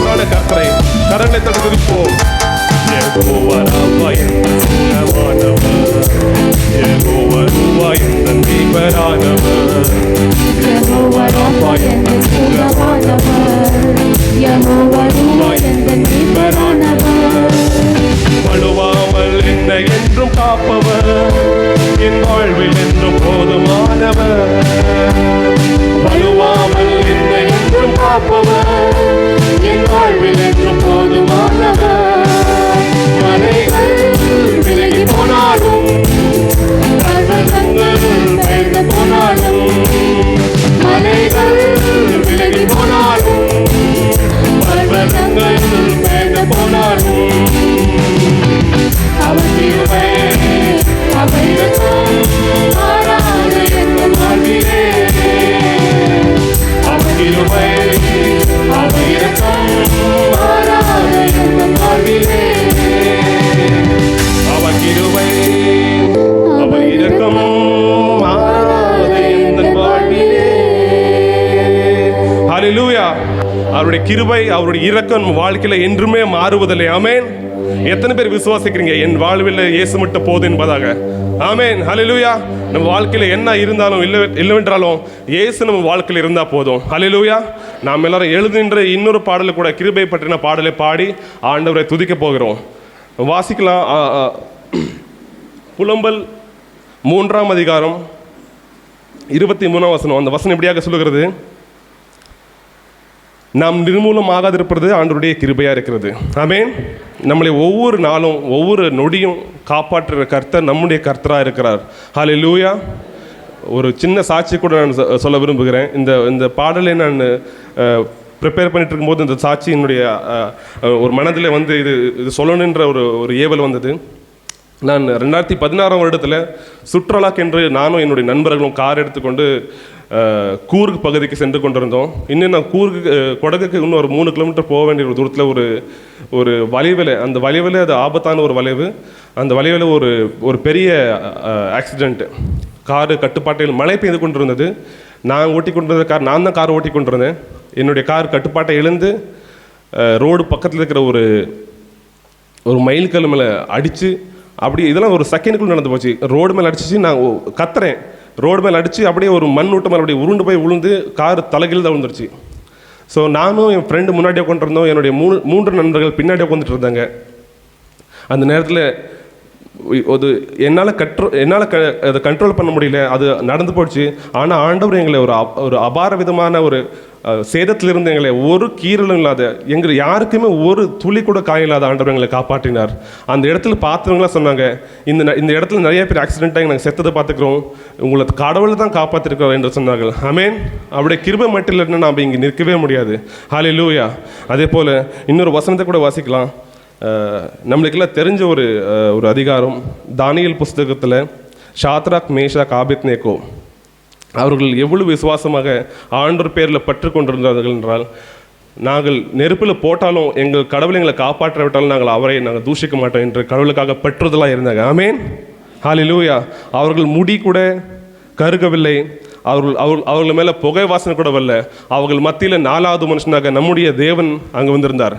மீட்பரான கர்த்தரை கரங்களை தட்டி துதிப்போம். யெகோவா ராபா என்ற சுகமானவர், யெகோவா ரூவா என்ற மீட்பரானவர், யெகோவா ராபா என்ற சுகமானவர், யெகோவா ரூவா என்ற மீட்பரானவர். வலுவாமல் என்னை என்றும் காப்பவர், என் வாழ்வில் என்றும் போதுமானவர். வலுவாமல் என்னை என்றும் காப்பவர், என் வாழ்வில் என்றும் போதுமானவர். மலைகள் விலகி போனாலும், பர்வதங்கள் பெயர்ந்து போனாலும், மலைகள் விலகி போனாலும், பர்வதங்கள் பெயர்ந்து போனாலும், அவர் கிருபை அவர் இரக்கம் மாறாது எங்கள் வாழ்விலே. அவர் கிருபை அவர் இரக்கம் மாறாது எங்கள் வாழ்விலே. அவர் கிருபை அவர் இரக்கம் மாறாது எங்கள் வாழ்விலே. ஹல்லேலூயா. அவருடைய கிருபை அவருடைய இரக்கம் வாழ்க்கையில என்றுமே மாறுவதில்லை. ஆமென். எத்தனை பேர் விசுவாசிக்கிறீங்க என் வாழ்வில் இயேசு மட்டும் போதும் என்பதாக? ஆமென். ஹல்லேலூயா. நம்ம வாழ்க்கையில என்ன இருந்தாலும் இல்லவென்றாலும் இயேசு நம்ம வாழ்க்கையில் இருந்தா போதும். ஹல்லேலூயா. நாம் எல்லாரும் எழுதுகின்ற இன்னொரு பாடலை கூட கிருபை பற்றின பாடலை பாடி ஆண்டவரை துதிக்க போகிறோம். வாசிக்கலாம். புலம்பல் 3ஆம் அதிகாரம் 23ஆம் வசனம். அந்த வசனம் எப்படியாக சொல்லுகிறது? நாம் நிர்மூலமாகாதிருப்பது ஆண்டவருடைய கிருபையாக இருக்கிறது. ஆமென். நம்மளை ஒவ்வொரு நாளும் ஒவ்வொரு நொடியும் காப்பாற்றுகிற கர்த்தர் நம்முடைய கர்த்தராக இருக்கிறார். ஹல்லேலூயா. ஒரு சின்ன சாட்சி கூட நான் சொல்ல விரும்புகிறேன். இந்த பாடலை நான் ப்ரிப்பேர் பண்ணிட்டு இருக்கும்போது இந்த சாட்சி என்னுடைய ஒரு மனதில் வந்து இது சொல்லணுன்ற ஒரு ஏவல் வந்தது. நான் 2016ஆம் வருடத்தில் சுற்றுலாக்கென்று நானும் என்னுடைய நண்பர்களும் கார் எடுத்துக்கொண்டு கூர்க் பகுதிக்கு சென்று கொண்டிருந்தோம். இன்னும் நான் கொடகுக்கு இன்னும் ஒரு 3 கிலோமீட்டர் போக வேண்டிய ஒரு தூரத்தில் ஒரு வளைவில், அந்த வளைவில் அது ஆபத்தான ஒரு வளைவு. அந்த வளைவில் ஒரு பெரிய ஆக்சிடெண்ட்டு. காரு கட்டுப்பாட்டில் மழை பெய்து கொண்டிருந்தது. நான் ஓட்டி கொண்டிருந்த கார், நான் தான் கார் ஓட்டி கொண்டிருந்தேன். என்னுடைய கார் கட்டுப்பாட்டை இழந்து ரோடு பக்கத்தில் இருக்கிற ஒரு மயில் கல் மேலே அடித்து, அப்படி இதெல்லாம் ஒரு செகண்டுக்குள்ள நடந்து போச்சு. ரோடு மேலே அடிச்சிச்சு. நான் கத்துறேன். ரோடு மேலே அடித்து அப்படியே ஒரு மண் ஊட்ட மேலே அப்படியே உருண்டு போய் விழுந்து கார் தலைகீழ் தான் விழுந்துருச்சு. ஸோ நானும் என் ஃப்ரெண்டு முன்னாடியே உட்காந்துருந்தோம். என்னுடைய 3 நண்பர்கள் பின்னாடியே உட்காந்துட்டு இருந்தாங்க. அந்த நேரத்தில் என்னால் அதை கண்ட்ரோல் பண்ண முடியல. அது நடந்து போச்சு. ஆனால் ஆண்டவர் எங்களை ஒரு அபார விதமான ஒரு சேதத்திலிருந்து எங்களை ஒரு கீறலும் இல்லாத, எங்கள் யாருக்குமே ஒரு துளி கூட காயம் இல்லாத ஆண்டவர் எங்களை காப்பாற்றினார். அந்த இடத்துல பார்த்தவங்களாம் சொன்னாங்க, இந்த இடத்துல நிறைய பேர் ஆக்சிடென்ட்டாக நாங்கள் செத்ததை பார்த்துக்கிறோம், உங்களை கடவுள் தான் காப்பாற்றிருக்கிறோம் என்று சொன்னார்கள். ஆமென். அப்படியே கிருபை மட்டும் இல்லைன்னா நாம் இங்கே நிற்கவே முடியாது. ஹல்லேலூயா. அதே போல் இன்னொரு வசனத்தை கூட வாசிக்கலாம். நம்மளுக்கெல்லாம் தெரிஞ்ச ஒரு அதிகாரம், தானியேல் புஸ்தகத்தில் ஷாத்ராக் மேஷாக் ஆபேத்நேகோ அவர்கள் எவ்வளவு விசுவாசமாக ஆண்டவர் பேரில் பற்று கொண்டிருந்தார்கள் என்றால், நாங்கள் நெருப்பில் போட்டாலும் எங்கள் கடவுளை எங்களை காப்பாற்ற விட்டாலும் நாங்கள் தூஷிக்க மாட்டோம் என்று கடவுளுக்காக பற்றுதலாக இருந்தாங்க. ஆமென். ஹல்லேலூயா. அவர்கள் முடி கூட கருகவில்லை. அவர்கள் மேலே புகை வாசனை கூட வரல. அவர்கள் மத்தியில் 4வது மனுஷனாக நம்முடைய தேவன் அங்கே வந்திருந்தார்.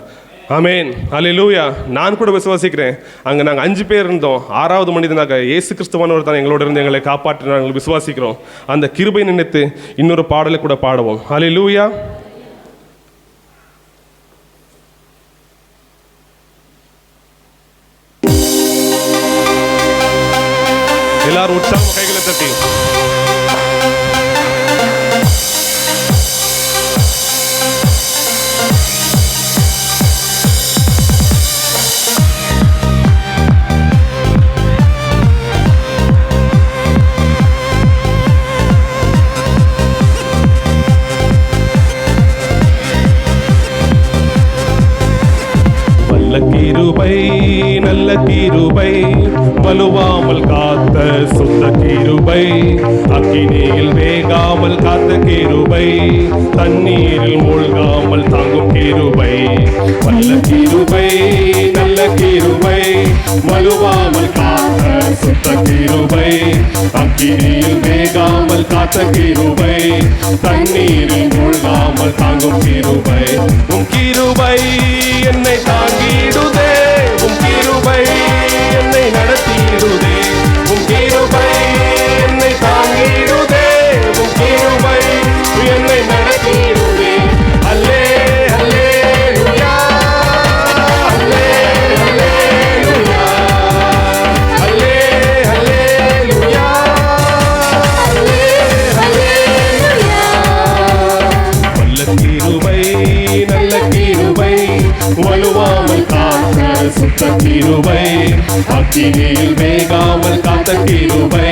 ஆமென். ஹல்லேலூயா. நான் கூட விசுவாசிக்கிறேன். அங்கே நாங்கள் 5 பேர் இருந்தோம். 6வது மனிதனாக இயேசு கிறிஸ்துவானவர் தான் எங்களோட இருந்து எங்களை காப்பாற்றி நாங்கள் விசுவாசிக்கிறோம். அந்த கிருபை நினைத்து இன்னொரு பாடலை கூட பாடுவோம். ஹல்லேலூயா. எல்லாரும் உற்சாகம் கைகளை தட்டி நல்ல கிருபை வலுவாமல் காத்த சுத்த கிருபை, அக்கினியில் வேகாமல் காத்த கிருபை, தண்ணீரில் மூழ்காமல் தாங்கும் கிருபை. வல்ல கிருபை நல்ல கிருபை வலுவாமல் காத்த சுத்த கிருபை, அக்கினியில் வேகாமல் காத்த கிருபை, தண்ணீரில் மூழ்காமல் தாங்கும் கிருபை. உம் கிருபை என்னை தாங்கிடுதே, உம் கிருபை என்னை நடத்திடுதே, உம் கிருபை என்னை தாங்கிடுதே, உம் கிருபை என்னை நடத்திடுதே. அல்லே அல்லேலூயா, அல்லே அல்லேலூயா, அல்லே அல்லேலூயா, அல்லே அல்லேலூயா. வல்ல கிருபை, நல்ல கிருபை, வலுவாமல் காத்த சுத்த கிருபை, அக்கினியில் வேகாமல் காத்த கிருபை,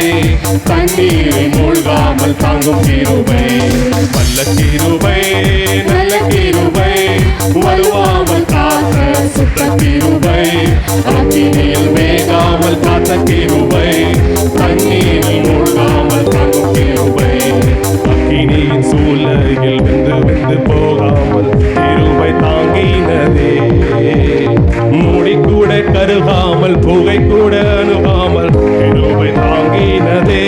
தண்ணீரில் மூழ்காமல் தாங்கும் கிருபை. வல்ல கிருபை, நல்ல கிருபை, வலுவாமல் காத்த சுத்த கிருபை, அக்கினியில் வேகாமல் காத்த கிருபை, தண்ணீரில் மூழ்காமல் தாங்கும் கிருபை. அக்கினியின் சூளையில் வெந்து வெந்து போகாமல் கிருபை தாங்கினதே, மூடி கூட கருகாமல் புகை கூட அணுகாமல் கிருபை தாங்கினதே.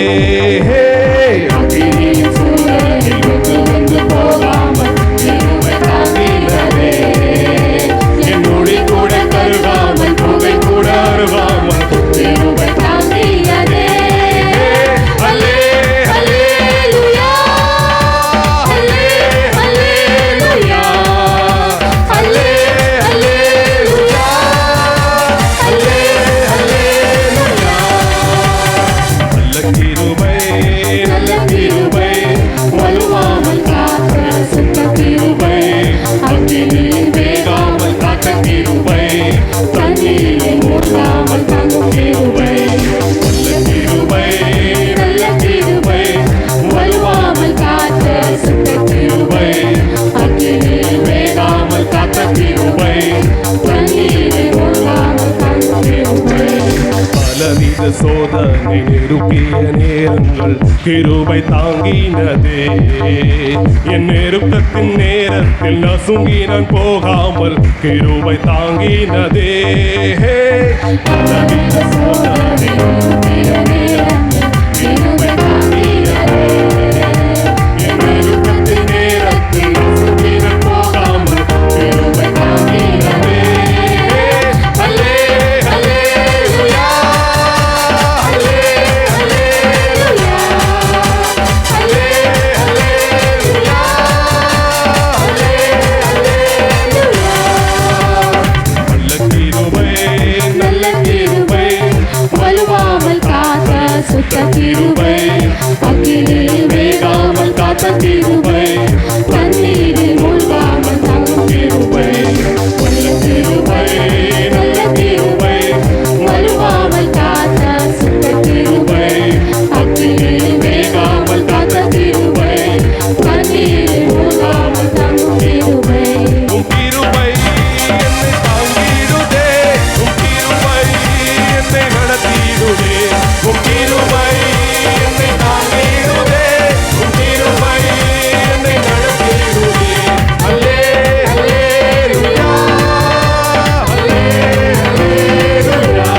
அக்கினியின் சூளையில் வெந்து வெந்து போகாமல் கிருபை தாங்கினதே, என் மூடி கூட கருகாமல் புகை கூட அணுகாமல் கிருபை தாங்கினதே. அல்லே அல்லேலூயா, அல்லே அல்லேலூயா, அல்லே அல்லேலூயா, அல்லே அல்லேலூயா. நல்ல கிருபை, நல்ல கிருபை, வலுவாமல் காத்த சுத்த கிருபை, அக்கினியில் வேகாமல் காத்த கிருபை, தண்ணீரில் மூழ்காமல் தாங்கும் கிருபை. நல்ல கிருபை, நல்ல கிருபை, வலுவாமல் காத்த சுத்த கிருபை, அக்கினியில் வேகாமல் காத்த கிருபை, தண்ணீரில் மூழ்காமல் தாங்கும் கிருபை. பலவித சோதனை நெருக்கிய நேரங்கள் கிருபை தாங்கினதே, என் நெருக்கத்தின் நேரத்தில் நசுங்கி நான் போகாமல் கிருபை தாங்கினதே. பலவித சோதனை நெருக்கிய நேரங்கள் கிருபை தாங்கினதே, என் நெருக்கத்தின் நேரத்தில் நசுங்கி நான் போகாமல் கிருபை தாங்கினதே. அல்லே அல்லேலூயா, அல்லே அல்லேலூயா, அல்லே அல்லேலூயா, அல்லே அல்லேலூயா. நல்ல கிருபை, நல்ல கிருபை, வலுவாமல் காத்த சுத்த கிருபை, அக்கினியில் வேகாமல் காத்த கிருபை, தண்ணீரில் மூழ்காமல் தாங்கும் கிருபை. நல்ல கிருபை, நல்ல கிருபை, வலுவாமல் காத்த சுத்த கிருபை, அக்கினியில் வேகாமல் காத்த கிருபை, தண்ணீரில் மூழ்காமல் தாங்கும் கிருபை. உம் கிருபை என்னை தாங்கிடுதே, உம் கிருபை என்னை நடத்திடுதே, உம் கிருபை என்னை தாங்கிடுதே, உம் கிருபை என்னை நடத்திடுதே. அல்லே அல்லேலூயா, அல்லே அல்லேலூயா,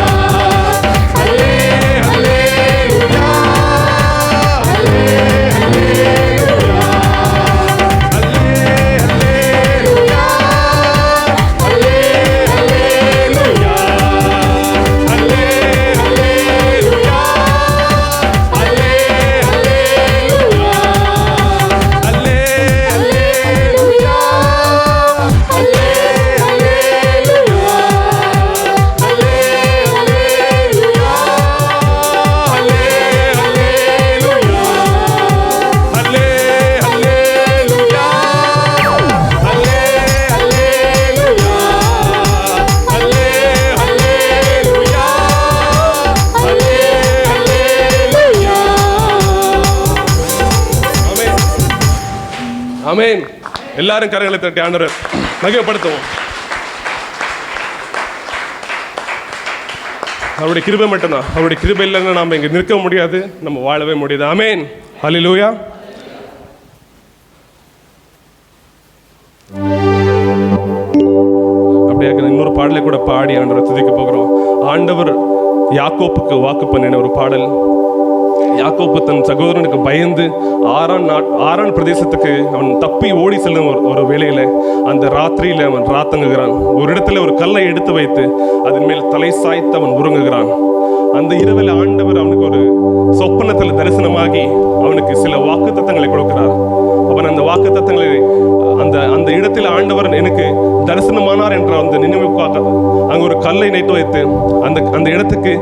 அல்லே அல்லேலூயா, அல்லே அல்லேலூயா, அல்லே அல்லேலூயா, அல்லே அல்லேலூயா, அல்லே அல்லேலூயா, அல்லே அல்லேலூயா, அல்லே ஆமென். எல்லாரும் கரங்களை தட்டி ஆண்டவரை மகிமைப்படுத்துவோம். அவருடைய கிருபை மட்டும்தான். அவருடைய கிருபை இல்லைன்னா நாம் இங்கே நிற்க முடியாது, நம்ம வாழவே முடியாது. ஆமென். ஹல்லேலூயா. அப்படியே இன்னொரு பாடலை கூட பாடி ஆண்டவரை துதிக்க போகிறோம். ஆண்டவர் யாக்கோப்புக்கு வாக்கு பண்ணின ஒரு பாடல். யாக்கோபு தன் சகோதரனுக்கு பயந்து ஆரான் பிரதேசத்துக்கு அவன் தப்பி ஓடி செல்லும் ஒரு வேளையில அந்த ராத்திரியில அவன் ராத்தங்குகிறான். ஒரு இடத்துல ஒரு கல்லை எடுத்து வைத்து அதன் மேல் தலை சாய்த்து அவன் உறங்குகிறான். அந்த இரவில் ஆண்டவர் அவனுக்கு ஒரு சொப்பனத்தில் தரிசனமாகி அவனுக்கு சில வாக்குத்தத்தங்களை கொடுக்கிறார். அவன் அந்த வாக்குத்தத்தங்களை அந்த இடத்தில் ஆண்டவர் எனக்கு தரிசனமானார் என்ற அந்த நினைவுக்காக அங்கு ஒரு கல்லை நட்டு வைத்து அந்த இடத்துக்கு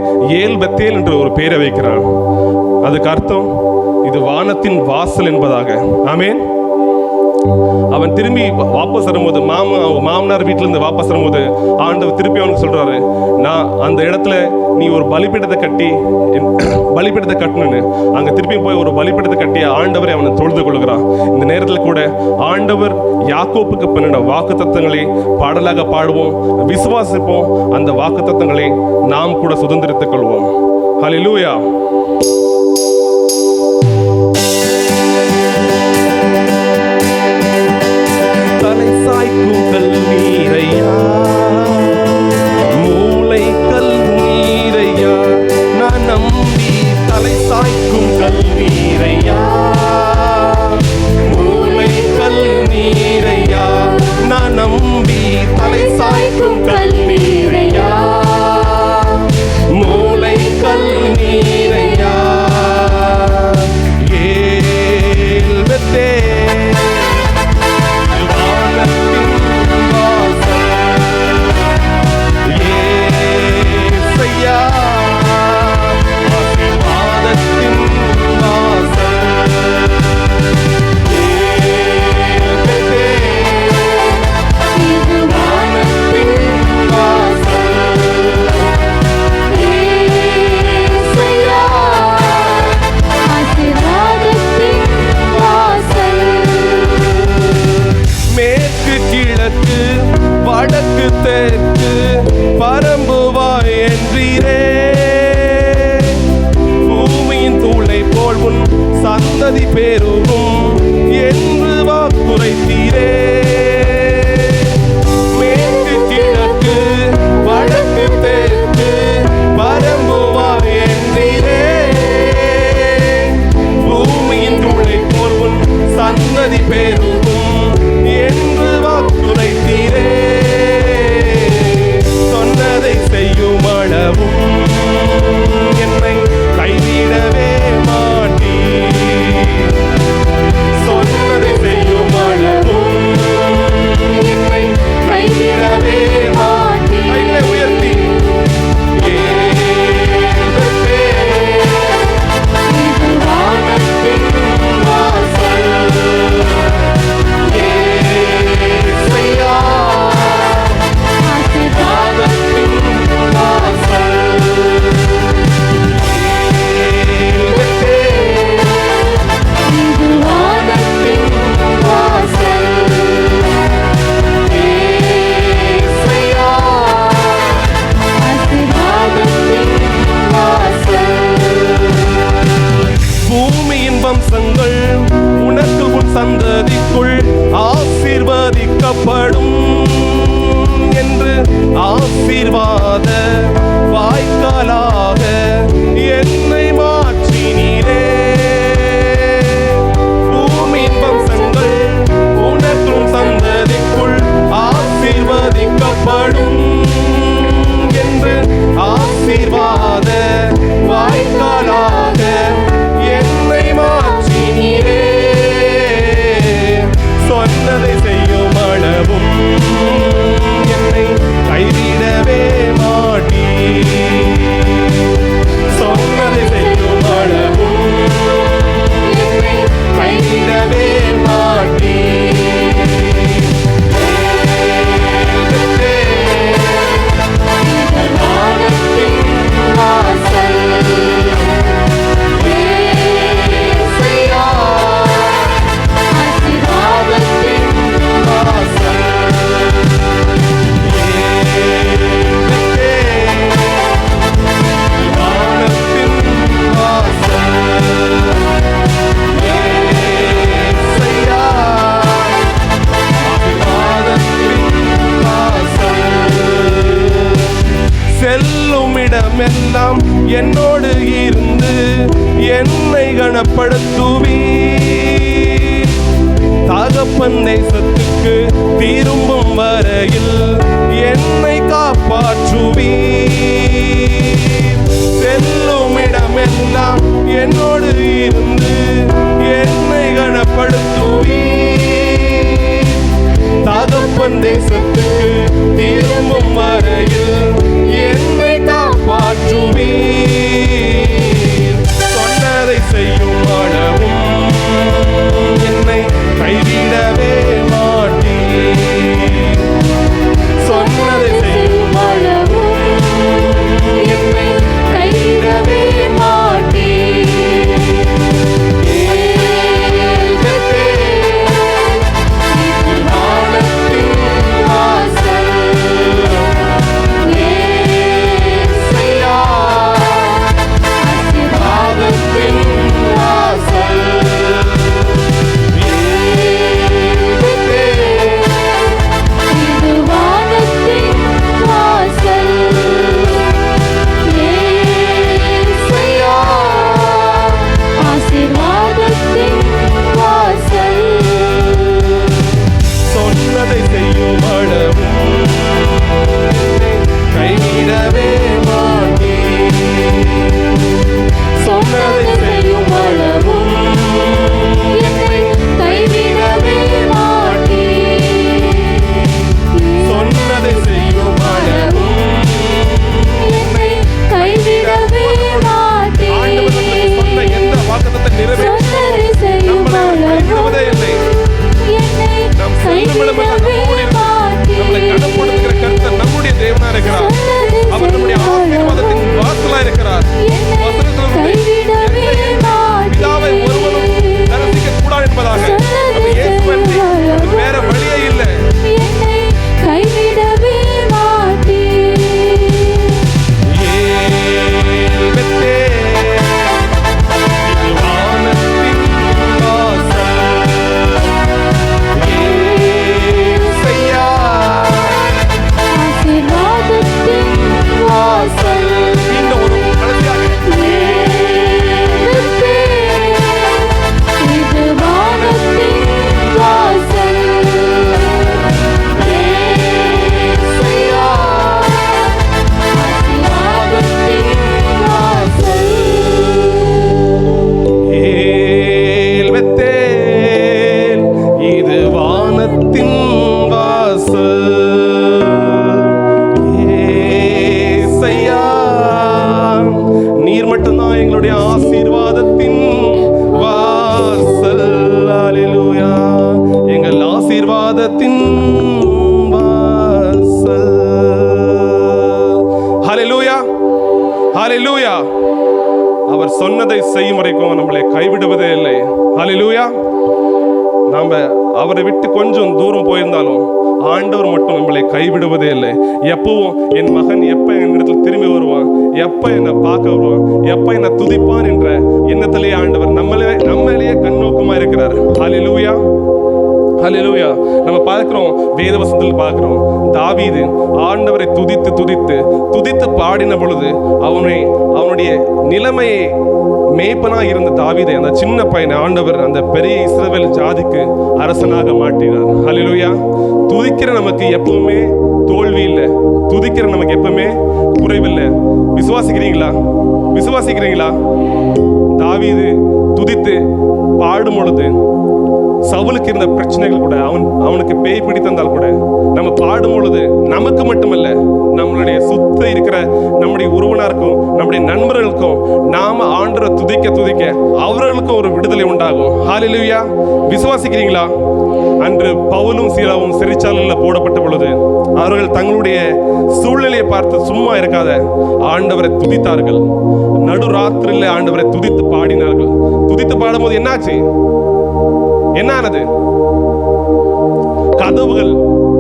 ஏல் பெத்தேல் என்று ஒரு பெயரை வைக்கிறான். அதுக்கு அர்த்தம் இது வானத்தின் வாசல் என்பதாக. ஆமென். அவன் திரும்பி வாபஸ் வரும்போது மாமனார் வீட்டில இருந்து வாபஸ் வரும்போது ஆண்டவர் திருப்பி அவனுக்கு சொல்றாரு, நான் அந்த இடத்துல நீ ஒரு பலிபீடத்தை கட்டணுன்னு அங்க திருப்பி போய் ஒரு பலிபீடத்தை கட்டி ஆண்டவரை அவனை தொழுது கொள்கிறான். இந்த நேரத்தில் கூட ஆண்டவர் யாக்கோப்புக்கு பண்ணின வாக்கு தத்தங்களை பாடலாக பாடுவோம், விசுவாசிப்போம். அந்த வாக்கு தத்தங்களை நாம் கூட சுதந்திரித்துக் கொள்வோம். ஹல்லேலூயா. கல்நீரையா மூளை கல்நீரையா நான் நம்பி தலை சாய்க்கும் கல்நீரையா மூளை கல்நீரையா நான் நம்பி தலை சாய்க்கும் கல்நீரையா மூளை கல்நீரையா ஏல் பெத்தே வடக்கு தெற்கு பரம்புவாய் என்றீரே, பூமியின் தூளை போல் உன் சந்ததி பெருகும் என்று வாக்குரைத்தீரே. மேற்கு கிழக்கு வடக்கு தெற்கு பரம்புவாய் என்றீரே, பூமியின் தூளை போல் உன் சந்ததி பெருகும் என்று வாக்குரைத்தீரே. சொன்னதை செய்யும் அளவும் என்னை கைவிடவே மாட்டீ. சொன்னதை செய்யும் அளவும் என்னை கைவிடவே மாட்டீ. கைகளை உயர்த்தி வம்சங்கள் உனக்கு உன் சந்ததிக்குள் ஆசீர்வதிக்கப்படும் என்று ஆசீர்வாத வாய்க்காலாக என்னை மாற்றினீரே. பூமியின் வம்சங்கள் உனக்கு உன் சந்ததிக்குள் ஆசீர்வதிக்கப்படும் என்று ஆசீர்வாத வாய்க்காலாக என்னை மாற்றினீரே. சொன்னதை செய்யும் அளவும் என்னை கைவிடவே மாட்டீ. சொன்னதை செய்யும் அளவும் என்னை கைவிடவே மாட்டீ. இடமெல்லாம் என்னோடு இருந்து என்னை கனப்படுத்துவீர். தகப்பன் தேசத்துக்கு திரும்பும் வரையில் என்னை காப்பாற்றுவீர். செல்லும் இடமெல்லாம் என்னோடு இருந்து என்னை கனப்படுத்துவீர். தகப்பன் தேசத்துக்கு திரும்பும் வரையில் என்னை காப்பாற்றுவீர். சொன்னதை செய்யும் அளவும் என்னை கைவிடவே மாட்டீர். சொன்னதை செய்யும் அளவும் என்னை கைவிடவே மாட்டீர். ஹalleluya. அவர் சொன்னதை செய்யும் வரைக்கும் நம்மளை கைவிடுவதே இல்லை. ஹalleluya. நாம அவரை விட்டு கொஞ்சம் தூரம் போயிருந்தாலும் ஆண்டவர் மட்டும் நம்மளை கைவிடுவதே இல்லை. எப்பவும் என் மகன் எப்ப என்னிடத்தில் திரும்பி வருவான், எப்ப என்னை பார்க்க வருவான், எப்ப என்னை துதிப்பான் என்ற எண்ணத்திலேயே ஆண்டவர் நம்மளையே கண்ணோக்கமா இருக்கிறார். ஹalleluya. ஹalleluya. நம்ம பார்க்கிறோம், வேத வசனத்தில் பார்க்கிறோம், தாவீது ஆண்டவரை துதித்து துதித்து துதித்து பாடின பொழுது அவனுடைய நிலைமையை மேய்ப்பனா இருந்த தாவீதை, அந்த சின்ன பையனை ஆண்டவர் அந்த பெரிய இஸ்ரவேல் ஜாதிக்கு அரசனாக மாற்றினார். ஹalleluya. துதிக்கிற நமக்கு எப்பவுமே தோல்வி இல்லை, துதிக்கிற நமக்கு எப்பவுமே குறைவில்லை. விசுவாசிக்கிறீங்களா? தாவீது துதித்து பாடும் பொழுது சவுலுக்கு இருந்த பிரச்சனைகள் கூட, அவனுக்கு பேய் பிடித்திருந்தால் கூட, நம்ம பாடும் பொழுது நமக்கு மட்டுமல்ல, நம்மளுடைய சுத்த இருக்கிற நம்முடைய உறவினருக்கும் நம்முடைய நண்பர்களுக்கும் நாம ஆண்டவரை துதிக்க துதிக்க அவர்களுக்கும் ஒரு விடுதலை உண்டாகும். ஹalleluya. விசுவாசிக்கிறீங்களா? அன்று பவுலும் சீலாவும் சிறைச்சாலையில் போடப்பட்ட பொழுது அவர்கள் தங்களுடைய சூழ்நிலையை பார்த்து சும்மா இருக்காத ஆண்டவரை துதித்தார்கள். நடுராத்திரியிலே ஆண்டவரை துதித்து பாடினார்கள். துதித்து பாடும்போது என்னாச்சு? என்ன ஆனது? கதவுகள்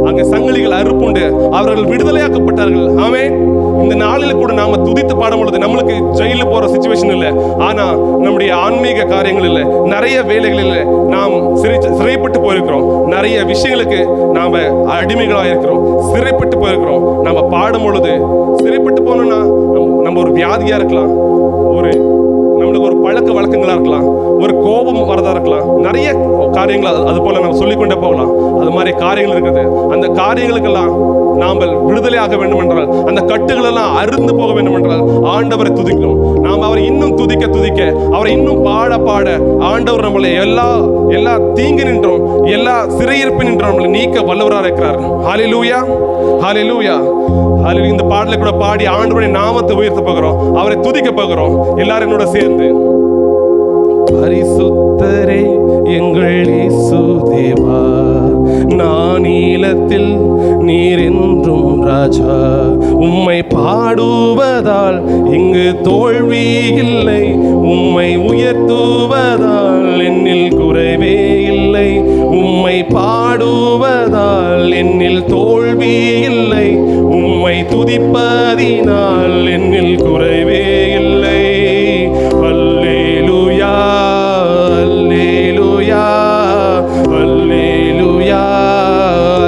அங்கே சங்கிலிகள் அறுப்புண்டு அவர்கள் விடுதலையாக்கப்பட்டார்கள். ஆமென். இந்த நாளில் கூட நாம துதித்து பாடும் பொழுது நம்மளுக்கு ஜெயில போற சிச்சுவேஷன் இல்லை, ஆனா நம்முடைய ஆன்மீக காரியங்கள் இல்லை, நிறைய வேலைகளில் நாம் சிறைப்பட்டு போயிருக்கிறோம், நிறைய விஷயங்களுக்கு நாம அடிமைகளாக இருக்கிறோம், சிறைப்பட்டு போயிருக்கிறோம். நாம பாடும் பொழுது சிறைப்பட்டு போனோம்னா நம்ம ஒரு வியாதியா இருக்கலாம், ஒரு நம்மளுக்கு ஒரு பழக்க வழக்கங்களா இருக்கலாம், ஒரு கோபம் வரதா இருக்கலாம், நிறைய காரியங்கள் அது போல நம்ம சொல்லிக்கொண்டே போகலாம். அது மாதிரி காரியங்கள் இருக்குது. அந்த காரியங்களுக்கெல்லாம் நாம் விடுதலை ஆக வேண்டும் என்றால், அந்த கட்டுகள் எல்லாம் அருந்து போக வேண்டும் என்றால் ஆண்டவரை துதிக்கணும். நாம் அவரை இன்னும் துதிக்க துதிக்க, அவரை இன்னும் பாட பாட ஆண்டவர் நம்மளை எல்லா தீங்கு நின்றும், எல்லா சிறையிருப்பு நின்றும் நம்மளை நீக்க வல்லவராக இருக்கிறார். ஹல்லேலூயா, ஹல்லேலூயா, ஹல்லேலூயா. இந்த பாடலை கூட பாடி ஆண்டவருடைய நாமத்தை உயர்த்த போகிறோம், அவரை துதிக்க போகிறோம் எல்லாரும் என்னோட சேர்ந்து. பரிசுத்தரே எங்கள் இயேசு தேவா, நானிலத்தில் நீர் என்றும் ராஜா, உம்மை பாடுவதால் இங்கு தோல்வி இல்லை, உம்மை உயர்த்துவதால் என்னில் குறைவே இல்லை, உம்மை பாடுவதால் என்னில் தோல்வி இல்லை, உம்மை துதிப்பதினால் என்னில் குறைவே இல்லை. அல்லேலூயா, அல்லேலூயா, அல்லேலூயா,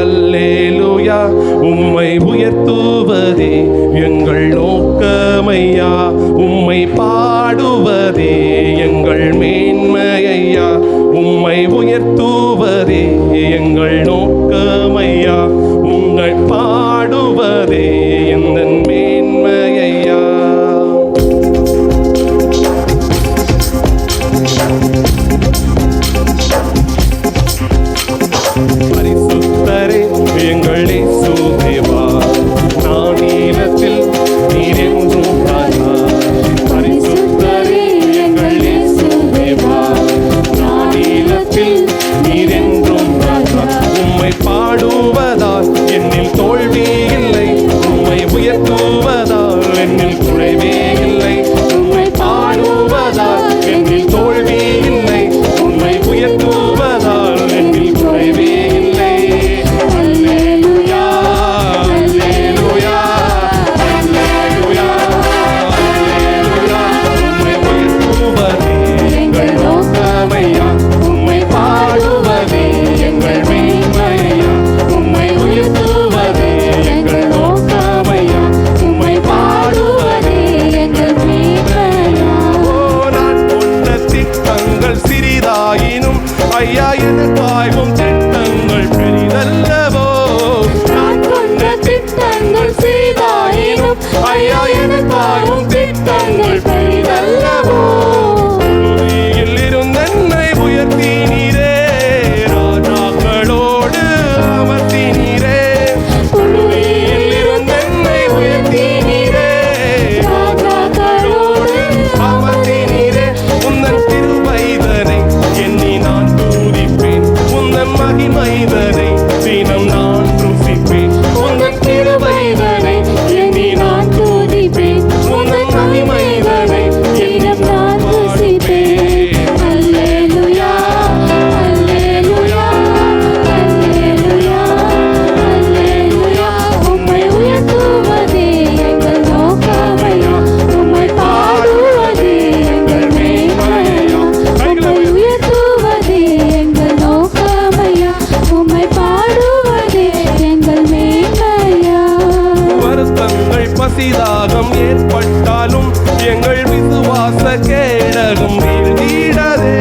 அல்லேலூயா. உம்மை உயர்த்துவதே எங்கள் நோக்கமையா, உம்மை பாடுவதே எங்கள் மேன்மையா, உம்மை உயர்த்துவதே எங்கள் நோக்கமையா, உங்கள் பாடுவதே எந்தன் மேன்மையா. பரிசுத்தரே எங்கள் இயேசு தேவா, நானிலத்தில் நீர் என்றும் ராஜா. பரிசுத்தரே எங்கள் இயேசு தேவா, நானிலத்தில் நீர் என்றும் ராஜா, உம்மை பாடுவதால் என்னில் தோல்வி இல்லை, உம்மை உயர்த்துவதால் என்னில் குறைவே இல்லை, உம்மை பாடுவதால் என்னில் தோல்வி இல்லை, உம்மை உயர்த்துவதால் என்னில் குறைவே இல்லை. அல்லேலூயா, அல்லேலூயா, அல்லேலூயா, அல்லேலூயா. உம்மை உயர்த்துவதே எங்கள் நோக்கமையா, உம்மை பாடுவதே எங்கள் மேன்மையா, உம்மை உயர்த்துவதே எங்கள் நோக்கமையா, உம்மை பாடுவதே எங்கள் மேன்மையா. நான் கொண்ட திட்டங்கள் சிறிதாயினும் ஐயா எனக்காயும் திட்டங்கள் பெரிதல்லவோ, நான் கொண்ட திட்டங்கள் சிறிதாயினும் ஐயா எனக்காயும் திட்டங்கள் பெரிதல்லவோ. புவியில் இருந்தென்னை உயர்த்தினீரே, ராஜாக்களோடு அமர்த்தினீரே, புவியில் இருந்தென்னை உயர்த்தினீரே, ராஜாக்களோடு அமர்த்தினீரே. உந்தன் திருவைதனை எண்ணி நான் துதிப்பேன், உந்தன் மகிமைதனை தினம் நான் ருசிப்பேன், உந்தன் திருவைதனை எண்ணி நான் துதிப்பேன், உந்தன் மகிமைதனை தினம் நான் ருசிப்பேன். அல்லேலூயா, அல்லேலூயா, அல்லேலூயா, அல்லேலூயா. உம்மை உயர்த்துவதே எங்கள் நோக்கமையா, உம்மை பாடுவதே எங்கள் மேன்மையா, உம்மை உயர்த்துவதே எங்கள் நோக்கமையா, உம்மை பாடுவதே எங்கள் மேன்மையா. வருத்தங்கள் பசிதாகம் ஏற்பட்டாலும் எங்கள் விசுவாச கேடகம் வீழ்ந்திடதே,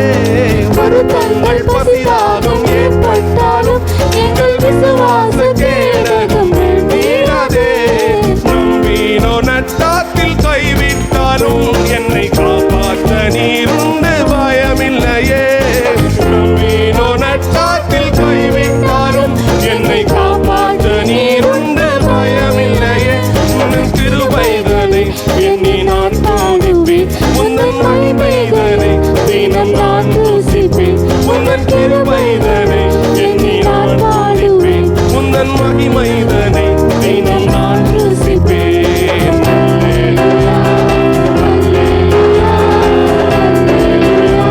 வருத்தங்கள் பசிதாகம் ஏற்பட்டாலும் எங்கள் விசுவாச கேடகம் வீழ்ந்திடதே. நம்பினோ நட்டாத்தில் கைவிட்டாலும் என்னை காப்பாற்ற நீருண்டு பயமில்லையே, நம்பினோ நட்டாத்தில் கைவிட்டாலும் என்னை காப்பாற்ற நீருண்டு பயமில்லையே. உன் கிருபைதனை எண்ணி நான் துதிப்பேன், உந்தன் மகிமைதனை தினம் நான் ருசிப்பேன், உந்தன் கிருபைதனை எண்ணி நான் துதிப்பேன், உந்தன் மகிமைதனை தினம் நான் ருசிப்பேன். அல்லேலூயா, அல்லேலூயா, அல்லேலூயா,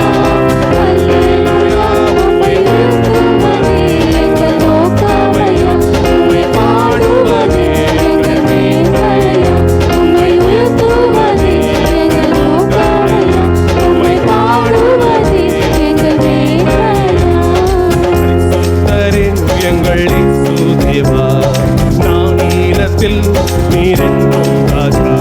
அல்லேலூயா. உம்மை உயர்த்துவதே எங்கள் நோக்கமையா, உம்மை பாடுவதே எங்கள் மேன்மையா, உம்மை உயர்த்துவதே எங்கள் நோக்கமையா, உம்மை பாடுவதே எங்கள் மேன்மையா. பரிசுத்தரே எங்கள் இயேசு தேவா, நானிலத்தில் நீர் என்றும் ராஜா.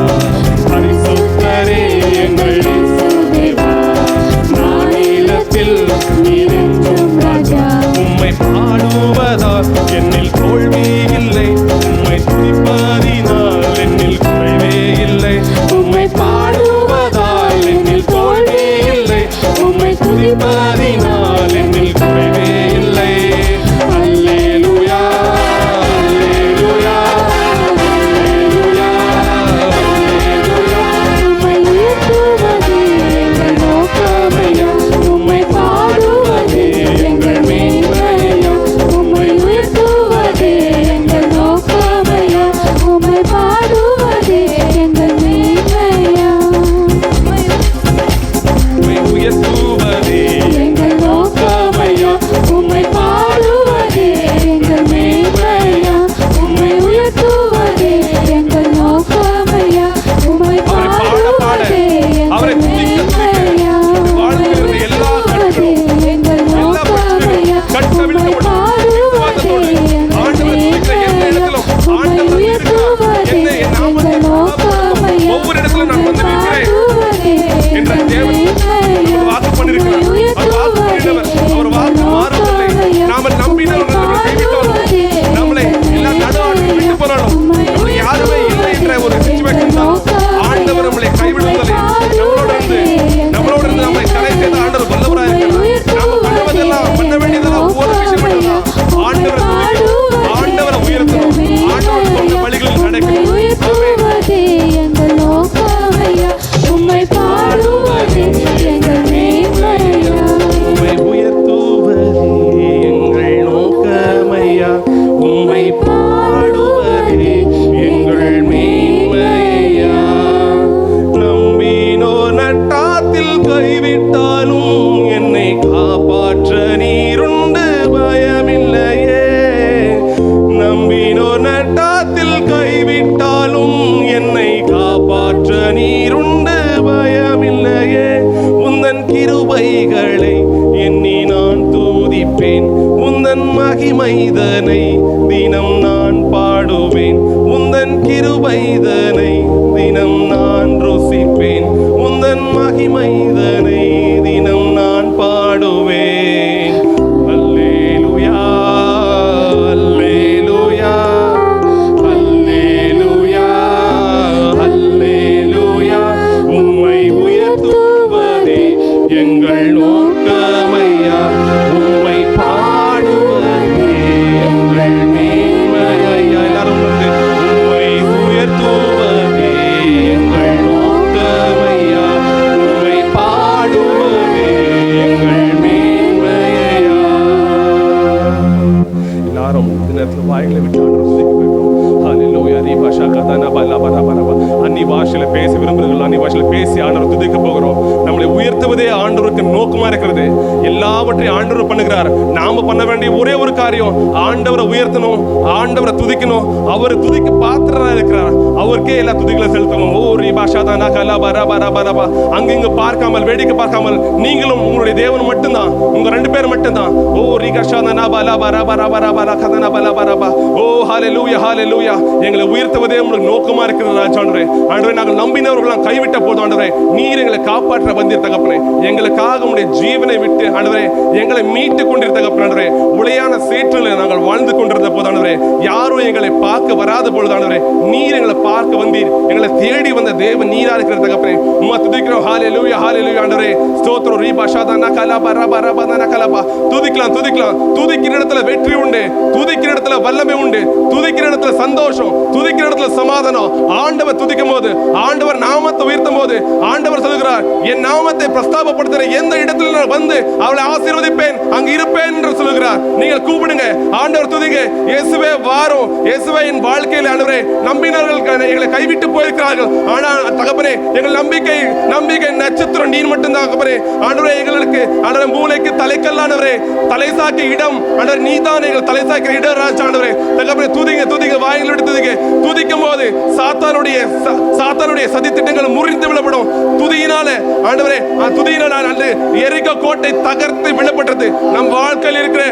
என்னை என் நாமத்தை ஒவ்வொரு இடத்துல நான் வந்து நிற்கிறேன் என்ற தேவன் வாக்கு பண்ணிருக்கிறார். அவர் வாக்கு பண்ணினவர், அவர் வாக்கு மாறவில்லை. நாம நம்பினவர்கள் நம்மளை கைவிட்டாலும், நம்மளை எல்லா நடுவாழ்வில் விட்டு போனாலும், நம்மளை யாருமே இல்லை என்ற ஒரு சிச்சுவேஷன் தான் ஆண்டவர் நம்மளை கைவிடுவதில்லை. நம்மளோட இருந்து நம்மளை கரை செய்த ஆண்டவர் வல்லவராக இருக்கிறார். நாம பண்ண வேண்டியதெல்லாம் ஒவ்வொரு விஷயம் மட்டும்தான். ஆண்டவரை உயர்த்தணும், ஆண்டவர் சொன்ன வழிகளில் நடக்கணும். உம்மை பாடுவதே எங்கள் மேன்மையா, உம்மை உயர்த்துவதே எங்கள் நோக்கமையா, உம்மை பாடுவதே எங்கள் மேன்மையா. நம்பினோ நட்டாத்தில் கைவிட்டாலும் என்னை காப்பாற்ற நீருண்டு பயமில்லையே. நம்பினோ நட்டாத்தில் கைவிட்டாலும் என்னை காப்பாற்ற நீருண்டு பயமில்லையே. உந்தன் கிருபைகளை எண்ணி நான் தூதிப்பேன், உந்தன் மகிமைதனை தினம் நான் பாடுவேன். உந்தன் கிருபைதனை தினம் நான் ருசிப்பேன், உந்தன் மகிமைதனை தினம் நான் பாடுவேன். அல்லேலூயா, அல்லேலூயா, அல்லேலூயா, அல்லேலூயா. உம்மை உயர்த்துவதே எங்கள் நோக்கமையா, உம்மை பாடுவதே எங்கள் மேன்மையா. எல்லாரும் வந்து உம்மை உயர்த்துவதே எங்கள் நோக்கமையா, உம்மை பாடுவதே எங்கள் மேன்மையா. எல்லாரும் இந்த நேரத்தில் வாய்களை விட்டு ஆண்டவரை துதிக்க போகிறோம். ஹல்லேலூயா. ரீபாஷா கதனா பலா பரா பரா. அன்னி பாஷையில பேச விரும்புகிறீர்கள், அன்னி பாஷையில பேசி ஆண்டவரை துதிக்க போகிறோம். நம்மளை உயர்த்துவதே ஆண்டவருக்கு நோக்கமா இருக்கிறது. எல்லாவற்றையும் ஆண்டவர் பண்ணுகிறார். நாம பண்ண வேண்டிய ஒரே ஒரு காரியம், ஆண்டவரை உயர்த்தணும், ஆண்டவரை துதிக்கணும். அவர் துதிக்க பாத்திரரா இருக்கிறார். அவருக்கே எல்லா துதிகளை செலுத்தணும். ஓ ரீபாஷா தானா கலா பரா பரா பரா. அங்கிங்க பார்க்காமல், வேடிக்கை பார்க்காமல், நீங்களும் உங்களுடைய தேவன் மட்டும்தான், உங்க ரெண்டு பேர் மட்டும்தான். ஓ ரீகாஷா தானா பலா பரா பரா பரா பரா கதனா பலா பரா பரா. ஓ ஹல்லேலூயா, ஹல்லேலூயா. எங்களை உயர்த்துவதே உங்களுக்கு நோக்கமா இருக்கிறது ஆண்டவரே. ஆண்டவரே, நாங்கள் நம்பினவர்களாம் கைவிட்ட போது ஆண்டவரே, நீர் எங்களை காப்பாற்ற வந்தீர் தகப்பனே. எங்களுக்காக உங்களுடைய ஜீவனை விட்டு ஆண்டவரே எங்களை மீட்டு கொண்டிருந்த தகப்பனே. ஆண்டவரே, உளையான சேற்றில் நாங்கள் வாழ்ந்து கொண்டிருந்த போது ஆண்டவரே, யாரும் எங்களை பார்க்க வராத பொழுது ஆண்டவரே, நீர் எங்களை பார்க்க வந்தீர். எங்களை தேடி வந்த தேவன் நீரா இருக்கிற தகப்பனே. உம்மை துதிக்கிறோம். ஹல்லேலூயா, ஹல்லேலூயா. ஆண்டவரே ஸ்தோத்திரம். ரீபாஷா தானா கலா பரா பரா பரா கலபா. துதிக்கலாம், துதிக்கலாம். துதிக்கிற இடத்துல வெற்றி உண்டு, துதிக்கிற இடத்துல வல்லமை உண்டு, துதிக்கிற இடத்துல சந்தோஷம், துதிக்கிற இடத்துல சமாதானம். ஆண்டவர் துதிக்கும் போது, ஆண்டவர் நாமத்தை உயர்த்தும் போது, ஆண்டவர் சொல்கிறார், என் நாமத்தை பிரஸ்தாபப்படுத்துற எந்த இடத்துல நான் வந்து அவளை ஆசீர்வதிப்பேன், அங்கு இருப்பேன் என்று சொல்கிறார். நீங்கள் கூப்பிடுங்க, ஆண்டவர் துதிங்க. இயேசுவே வாரும், இயேசுவே என் வாழ்க்கையில் ஆண்டவரே நம்பினவர்கள் எங்களை கைவிட்டு போயிருக்கிறார்கள், ஆனால் தகப்பனே எங்கள் நம்பிக்கை நட்சத்திரம் நீர் மட்டும்தான் தகப்பனே. ஆண்டவரே, எங்களுக்கு ஆண்டவரே மூளைக்கு தலைக்கல்லானவரே, தலைசாக்கி இடம் ஆண்டவரே, நீதான் எங்கள் தலைசாக்கிற இடம் ராஜா. ஆண்டவரே தகப்பனே, துதிங்க, துதிங்க, வாயில விட்டு துதிங்க. துதிக்கும் போது சாத்தானுடைய சதி திட்டங்கள் முறிந்து விடப்படும். துதியினால ஆண்டவரே, துதியினால எரிகோ கோட்டை தகர்த்து விடப்பட்டது. நம் வாழ்க்கையில் இருக்கிற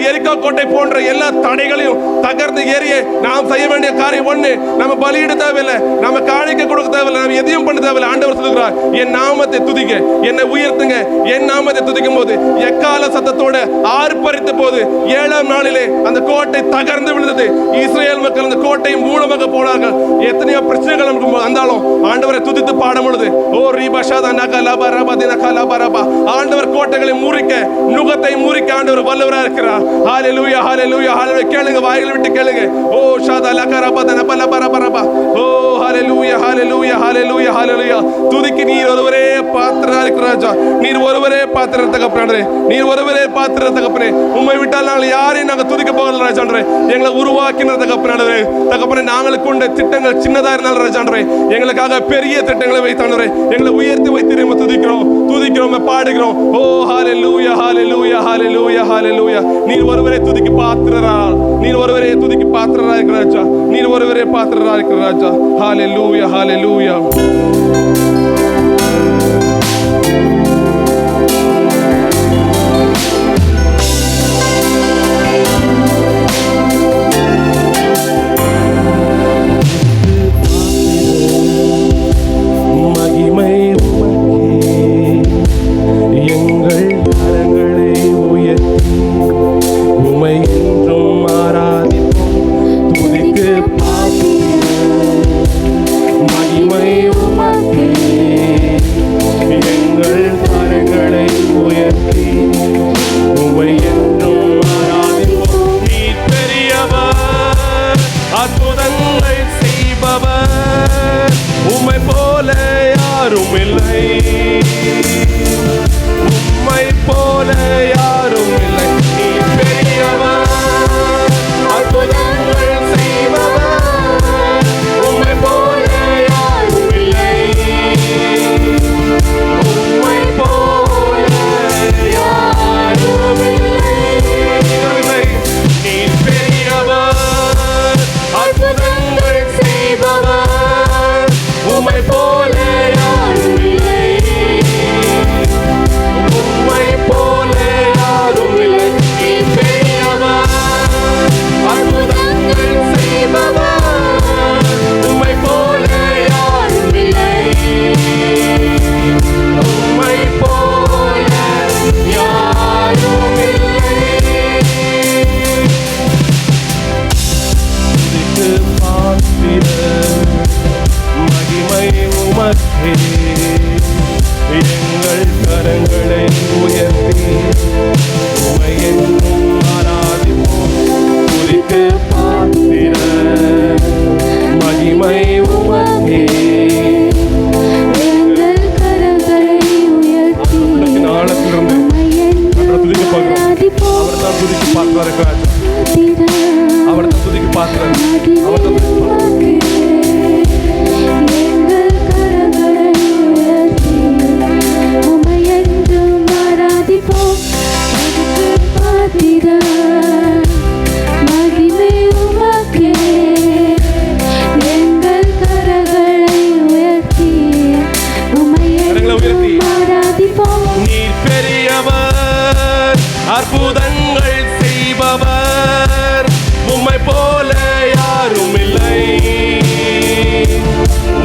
எரிகோ கோட்டை போன்ற எல்லா தடைகளையும் தகர்த்து எரிய நாம் செய்ய வேண்டிய காரியம் ஒண்ணு, நம்ம பலியிட தேவையில்லை, நம்ம காணிக்கை கொடுக்க தேவையில்லை, நம்ம எதையும் பண்ண தேவையில்லை. ஆண்டவர் சொல்கிறார், என் நாமத்தை துதிங்க, என்னை உயர்த்துங்க. என் நாமத்தை துதிக்கும் போது எக்கால சத்தத்தோட ஆர்ப்பரித்த போது 7ஆம் நாளிலே அந்த கோட்டை தகர்ந்து விழுந்தது. இஸ்ரேல் மக்கள் அந்த கோட்டையை மூலமாக போனார்கள். எத்தனையோ பிரச்சனைகள் நமக்கு வந்தாலும் ஆண்டவரை துதித்து பாடும் பொழுது, ஓ ரீபாஷா தானா கலா பரா பரா கலா பரா. ஆண்டவர் கோட்டைகளை முறிக்க, நுகத்தை முறிக்க ஆண்டவர் வல்லவராக இருக்கிறார். ஹல்லேலூயா, ஹல்லேலூயா, ஹல்லேலூயா. கேளுங்க, வாயில விட்டு கேளுங்க. ஓ ஷாதா லகரா பதன பல பரா பரா. ஓ ஹல்லேலூயா, ஹல்லேலூயா, ஹல்லேலூயா, ஹல்லேலூயா. துதிக்கு நீர் ஒருவரே பாத்திரரா இருக்கிற ராஜா, நீர் ஒருவரே பாத்திர தகப்பனே, நீர் ஒருவரே பாத்திர தகப்பனே. உம்மை விட்டால் நாங்கள் யாரையும் நாங்கள் துதிக்க போகல ராஜா. எங்களை உருவாக்கின தகப்பனே, தகப்பனே நாங்களுக்கு கொண்ட திட்டங்கள் சின்னதா இருந்தாலும் ராஜா, எங்களுக்காக பெரிய திட்டங்களை வைத்தாண்டவரே, எங்களை உயர்த்தி வைத்து துதிக்கிறோம், துதிக்கிறோம், பாடுகிறோம். ஓ ஹல்லேலூயா, ஹல்லேலூயா, ஹல்லேலூயா, ஹல்லேலூயா. நீர் ஒருவரே துதிக்கு பாத்திரரா, நீர் ஒருவரே துதிக்கு பாத்திரரா இருக்கிற ராஜா, நீர் ஒருவரே பாத்திரரா இருக்கிற ராஜா. ஹல்லேலூயா, ஹல்லேலூயா. அற்புதங்கள் செய்பவர் உம்மை போல யாரும் இல்லை, உம்மை போல யாரும் இல்லை. நீ பெரியவர், அற்புதங்கள் செய்பவர் உம்மை போல யாரும் இல்லை, உம்மை போல யாரும் இல்லை. நீ பெரியவர், அற்புதங்கள் செய்பவர் உம்மை போல யாரும் இல்லை, உம்மை போல யாரும் இல்லை. நீ பெரியவர், அற்புதங்கள் செய்பவர் உம்மை போல யாரும் இல்லை, உம்மை போல யாரும் இல்லை. துதிக்கு பாத்திரர் மகிமை உமக்கே, எங்கள் கரங்களை உயர்த்தி உம்மை என்றும் ஆராதிப்போம். துதிக்கு பாத்திரர் மகிமை உமக்கே, எங்கள் கரங்களை உயர்த்தி உள்ளத்தின் ஆழத்திலிருந்து உம்மை என்றும் துதிக்க பார்க்கிறோம். ஆராதிப்போம். அவர் தான் துதிக்கு பாத்திரர், அவர் தான் துதிக்கு பாத்திரர், அவர் தான் துதிக்கு பாத்திரர். எங்கள் கரங்களை உயர்த்தி உம்மை என்றும் ஆராதிப்போம். துதிக்கு பாத்திரர் மகிமை உமக்கே, எங்கள் கரங்களை உயர்த்தி உம்மை என்றும் ஆராதிப்போம். நீர் பெரியவர், அற்புதங்கள் செய்பவர் உம்மை போல யாரும் இல்லை,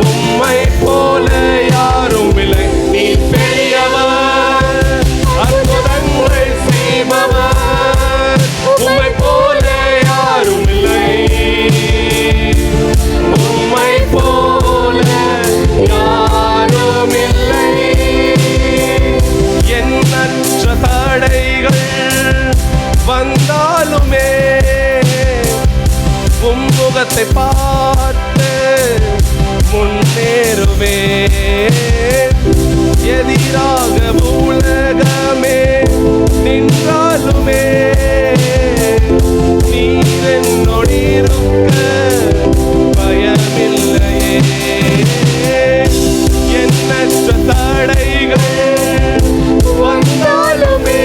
உம்மை போல யாரும் இல்லை. நீர் பெரியவர், அற்புதங்கள் செய்பவர் உம்மை போல யாரும் இல்லை, உம்மை போல யாரும் இல்லை. எண்ணற்ற தடைகள் வந்தாலுமே உம் முகத்தை பார்த்து முன்னேறுவே, எதிராக உலகமே நின்றாலுமே நீர் என்னோடு இருக்க பயமில்லையே. எண்ணற்ற தடைகள் வந்தாலுமே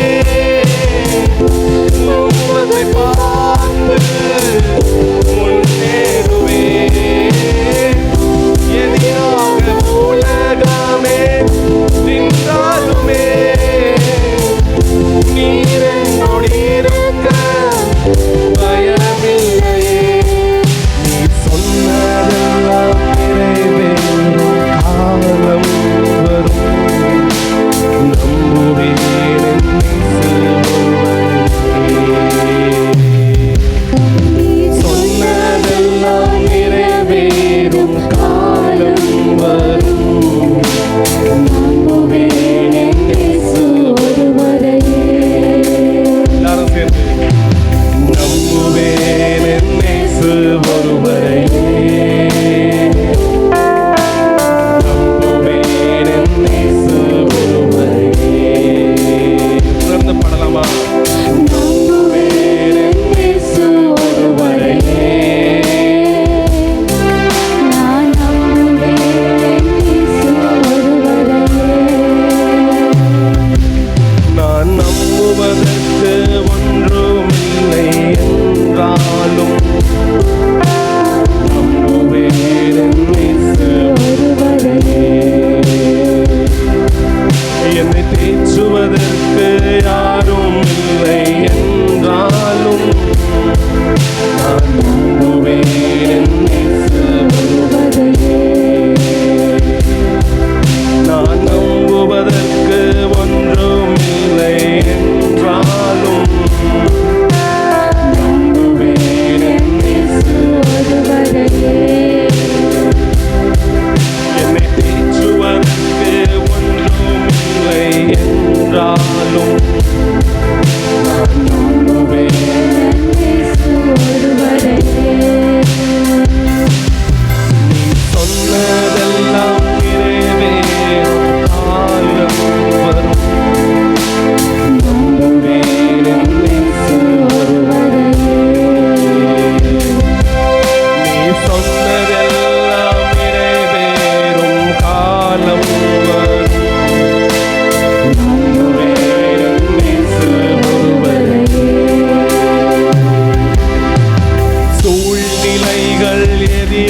உம்மை பார்த்து முன்னேறுவே, எதிராக உலகமே நின்றாலுமே நீர் என்னோடு இருக்க பயமில்லையே. நீ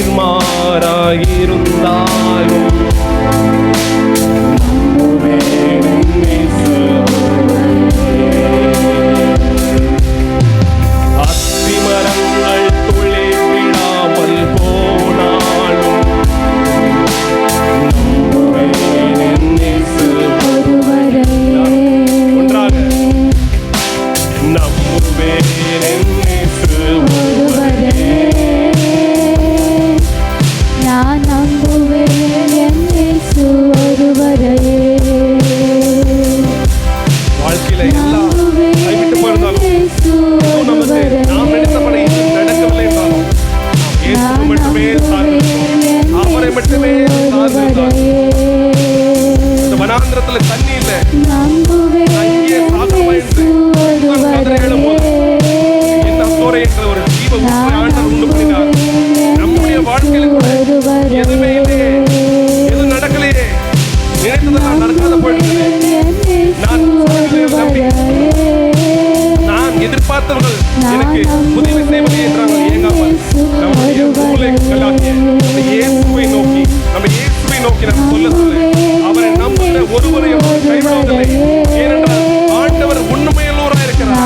எதிர்மாறாயிருந்தாலும் நம்புவேன் இயேசு அத்திமரங்கள் துளிர் விடாமல் போனாலும் நம்புவேன் இயேசு ஒன்றாக நம்புவேன் இயேசு நான் நம்புவேன் என் இயேசு ஒருவரையே. வாழ்க்கையில எல்லாம் கைவிட்டு போயிருந்தாலும் நமக்கு நாம் நினைத்தபடி நடக்கவில்லை என்றாலும் இயேசு மட்டுமே சார்ந்திருக்கிறோம். அவரை மட்டுமே சார்ந்திருந்தால் இந்த வனாந்திரத்துல தண்ணி இல்ல அங்கே சாதமாயிற்று கதிரைகளும் போது என்ன சோரை என்ற ஒரு ஜீவ ஊற்றை ஆண்டவர் உண்டு பண்ணினார். நம்முடைய வாழ்க்கையில கூட எதுவுமே இல்லையே, எதுவும் நடக்கலையே, நினைத்ததெல்லாம் நடக்காத போயிடுது. நான் எதிர்பார்த்தவர்கள் எனக்கு உதவி செய்வதே என்றாங்க. ஏங்காமல் நம்முடைய மூளைகளாகிய நம்ம இயேசுவை நோக்கி நம்ம சொல்ல அவரை நம்புகிற ஒருவரையும் கைவிடுவதில்லை. ஏனென்றால் ஆண்டவர் உண்மையுள்ளவராக இருக்கிறார்.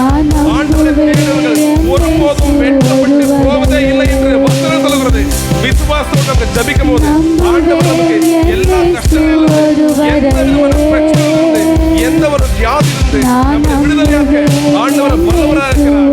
ஆண்டவரை தேடுவர்கள் ஒருபோதும் வெட்கப்பட்டு போவதே இல்லை என்று வசனம் சொல்கிறது. விசுவாசத்தோடு நம்ம ஜபிக்கும் போது ஆண்டவர் நமக்கு எல்லா கஷ்டங்களிலிருந்து, எந்த விதமான பிரச்சனையிலிருந்து, எந்த ஒரு வியாதியிலிருந்து நம்மை விடுதலையாக்க ஆண்டவர் வல்லவராக இருக்கிறார்.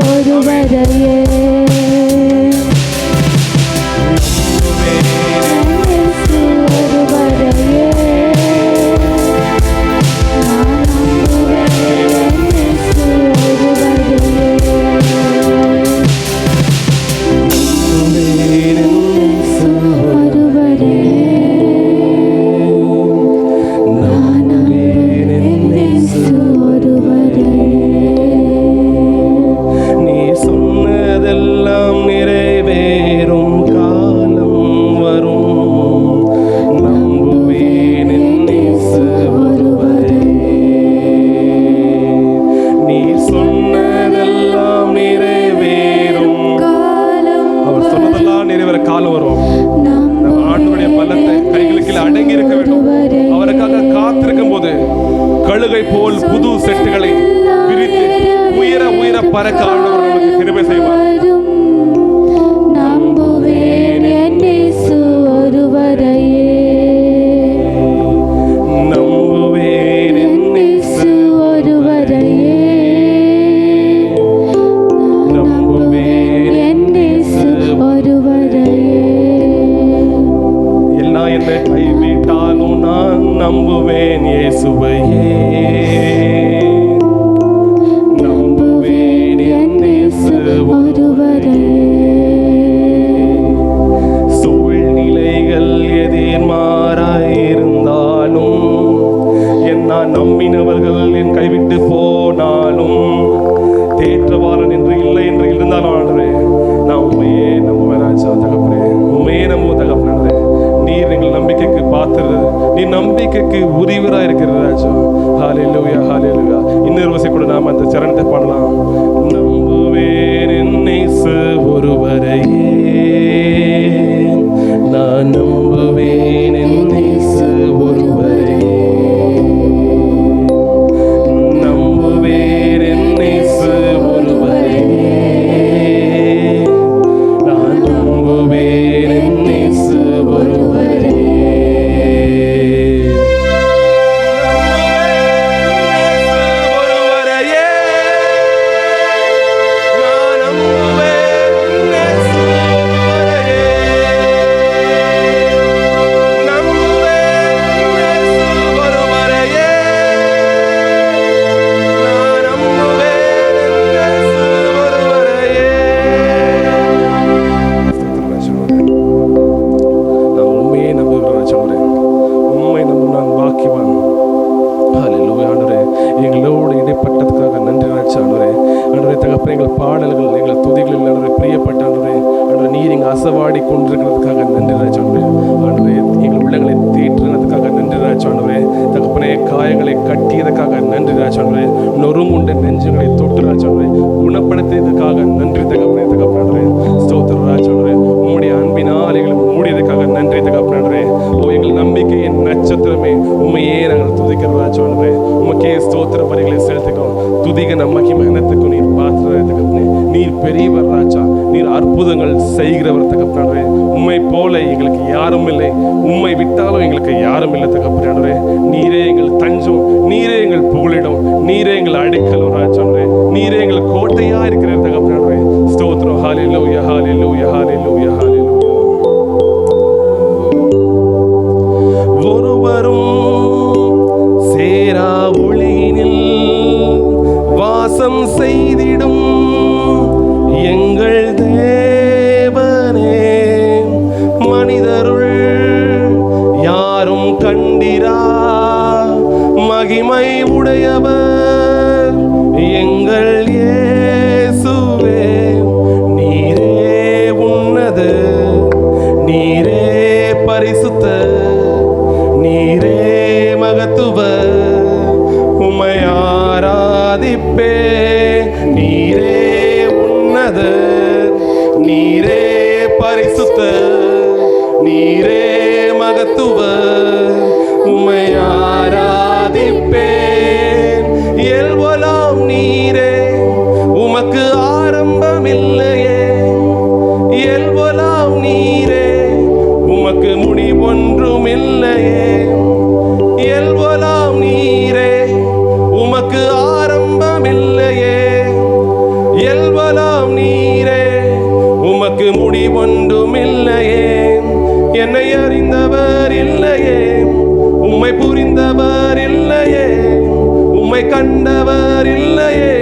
கழுகை போல் புது செட்டுகளை விரித்து உயர உயர பறக்க ஆண்டவர் நமக்கு கிருபை செய்வார். நம்புவேன் என் இயேசு ஒருவரையே. நம்புவேன் என் இயேசு ஒருவரையே. நம்புவேன் என் இயேசு ஒருவரையே. எல்லாம் என்னை கைவிட்டாலும் நான் நம்புவேன் இயேசுவையே. நம்புவேன் என் இயேசு ஒருவரையே. சூழ்நிலைகள் எதிர்மாறாயிருந்தாலும் நான் நம்பினவர்கள் என் கைவிட்டு போனாலும் தேற்றவாளன் என்று இல்லை என்று இருந்தாலும் ஆண்டவரே நான் உண்மையே நம்புவேன் ராஜா. தகப்பனே உண்மையே நம்புவோம் தகப்பனே. நீர் எங்கள் நம்பிக்கைக்கு பாத்திரது, நீ நம்பிக்கைக்கு உரிவராக இருக்கிற ராஜா. ஹல்லேலூயா ஹல்லேலூயா. இன்னொரு வசை கூட நாம் அந்த சரணத்தை பாடலாம். நம்புவேன் என் இயேசு ஒருவரையே. நான் நம்புவேன் என் இயேசு ஒருவரையே. நம்புவேன் என் இயேசு ஒருவரையே. நான் நம்புவேன் என் இயேசு ஒருவரையே. அசவாடி கொண்டிருக்கிறதுக்காக நன்றி ராஜா. ஆண்டவரே எங்கள் உள்ளங்களை தேற்றினதுக்காக நன்றி ராஜா. தகப்பனே காயங்களை கட்டியதுக்காக நன்றி ராஜா. நொறுங்குண்ட நெஞ்சுகளை தொட்டு ராஜா குணப்படுத்தியதுக்காக நன்றி தகப்பனே. ஸ்தோத்திரம் ராஜா. உம்முடைய அன்பினால் எங்களை நன்றி தகப்பனே. ஓ எங்கள் நம்பிக்கையின் நட்சத்திரமே, உண்மையே நாங்கள் துதிக்கிறோம் ராஜா. உமக்கே ஸ்தோத்திர பலிகளை செலுத்துகிறோம். துதிக மகிமை அனைத்துக்கும் நீர் பாத்திர தகப்பனே. நீர் பெரியவர் ராஜா, நீர் அற்புதங்கள் செய்கிறவர் தகப்பனே. உம்மை போல எங்களுக்கு யாரும் இல்லை, உம்மை விட்டாலும் எங்களுக்கு யாரும் இல்லை தகப்பனே. நீரே எங்கள் தஞ்சம், நீரே எங்கள் புகலிடம், நீரே எங்கள் அடைக்கலம் ராஜா. நீரே எங்கள் கோட்டையா இருக்கிற தகப்பனே. ஸ்தோத்திரம். ஹல்லேலூயா, ஹல்லேலூயா, ஹல்லேலூயா, ஹல்லேலூயா. ஒருவரும் சேரா ஒளியினில் வாசம் செய்திடும் எங்கள் தேவனே, மனிதருள் யாரும் கண்டிரா மகிமை உடையவர் எங்கள் இயேசுவே. நீரே உன்னத, நீரே பரிசுத்த, நீரே மகத்துவ, உம்மை ஆராதிப்பே. நீரே உன்னத, நீரே பரிசுத்த, நீரே மகத்துவ, உம்மை ஆராதிப்பேன். எல்வலாம் நீரே, உமக்கு ஆரம்பம் இல்லையே. எல்வலாம் நீரே, உமக்கு முடிவொன்றும் இல்லையே. எல்வலாம் நீரே, உமக்கு ஆரம்பம் இல்லையே. எல்வலாம் நீரே, உமக்கு முடிவொன்றும் இல்லையே. என்னை அறிந்தவர் இல்லையே, உம்மை புரிந்தவர் இல்லையே, உம்மை கண்டவர் இல்லையே,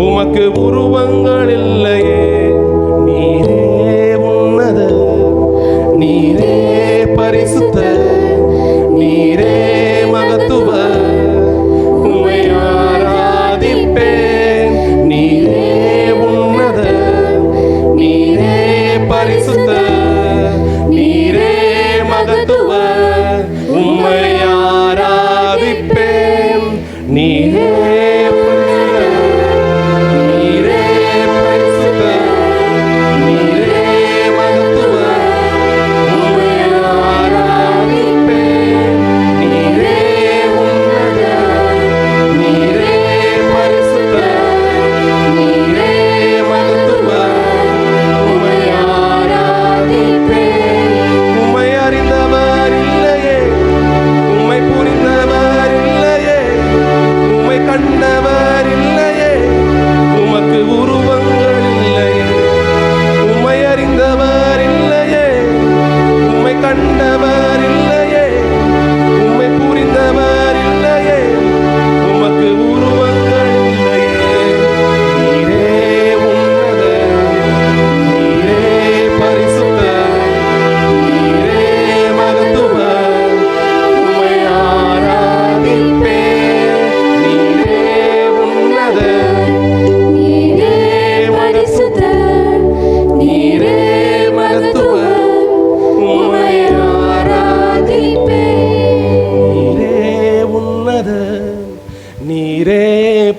உமக்கு உருவங்கள் இல்லையே. நீரே உன்னத, நீரே பரிசுத்த, நீரே மகத்துவ, உம்மை ஆராதிப்பேன். நீரே உன்னத, நீரே பரிசுத்த, நீரே மகத்துவ, உம்மை ஆராதிப்பேன். நீரே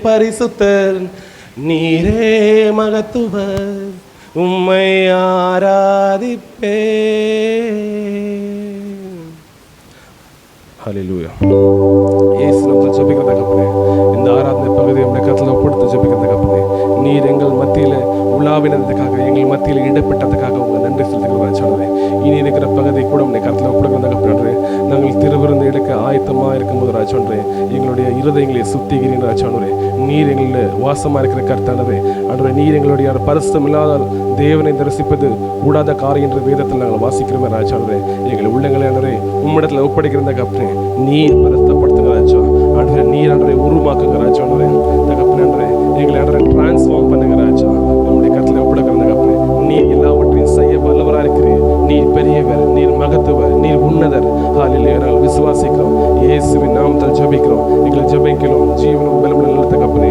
பரிசுத்தர், நீரே மகத்துவர், உம்மை ஆராதிப்பேன். ஹல்லேலூயா. இயேசு நாமத்தில் ஜெபிக்கிற தகப்பனே, இந்த ஆராதனை பகுதியை உம்முடைய கரத்தில் ஒப்படைத்து ஜெபிக்கிற தகப்பனே, நீர் எங்கள் மத்தியில் உலாவினதுக்காக, எங்கள் மத்தியில் இடப்பட்டதுக்காக உங்கள் நன்றி செலுத்துகிறோம். இனி இருக்கிற பகுதி கூட உம்முடைய கரத்தில் ஒப்படைக்கிற தகப்பனே, நாங்கள் திருவிருந்து எடுக்க ஆயத்தமாக இருக்கும்போது ராஜான்றே, எங்களுடைய இருதயங்களை சுத்திகிறீங்க ராஜான்றே. நீர் எங்களில் வாசமாக இருக்கிற கர்த்தானவே அன்றே, நீர் எங்களுடைய பரிசுத்தம் இல்லாத தேவனை தரிசிப்பது கூடாத காரியம் என்ற வேதத்தில் நாங்கள் வாசிக்கிறோம் ராஜான்றே. எங்கள் உள்ளங்களை அன்றே உம்மிடத்தில் ஒப்படைக்கிற தகப்பனே, நீர் பரிசுத்தப்படுத்துங்க ராஜா. அன்றே நீர் அன்றே உருவாக்குங்க ராஜான்றே. தகப்பனே அன்றே எங்களை அன்றே டிரான்ஸ்ஃபார்ம் பண்ணுங்க ராஜா. நம்முடைய கருத்தில் ஒப்படைக்கிற தகப்பனே, நீர் எல்லாவற்றையும் செய்ய வல்லவராக இருக்கிறீர். நீர் பெரியவர், நீர் மகத்துவர், நீர் உன்னதர். ஹல்லேலூயா. நாங்கள் விசுவாசிக்கிறோம். இயேசுவின் நாமத்தில் ஜெபிக்கிறோம். எங்கள் ஜெபிக்கிறோம் ஜீவனும் பலமுள்ள நல்ல தகப்பனே.